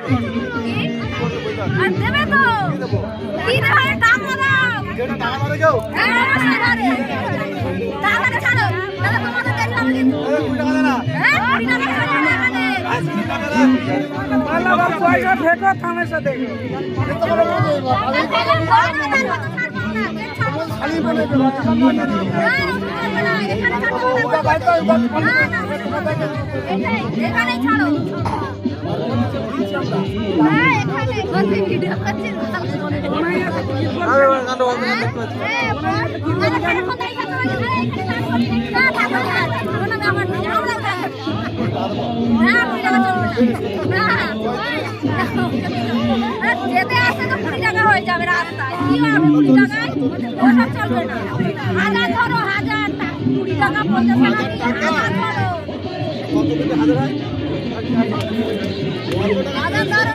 আর দেবে তো কি দেবে টাকা দাও যেটা টাকা মারে যাও হ্যাঁ অবশ্যই ধরে টাকাটা ছাড়ো তাহলে তোমাদের দেখলাম কিন্তু 20 টাকা দে না হ্যাঁ 20 টাকা ছাড়ো না এখানে 20 টাকা দে আল্লাহ পয়সা ফেকো থামের সাথে খালি বলে দে এখানে ছাড়ো হ্যাঁ এখানে বসে ভিডিও করছি আরে গান বন্ধ দেখতে যেতে আসে তো 20 টাকা হয়ে যাবে রাস্তায় কি হবে 20 টাকায় ওসব চলবে না হাজার ধরো হাজার 20 টাকা 50 টাকা দিয়ে হাজার ধরো কত টাকা হাজার হয় হাজার ধরো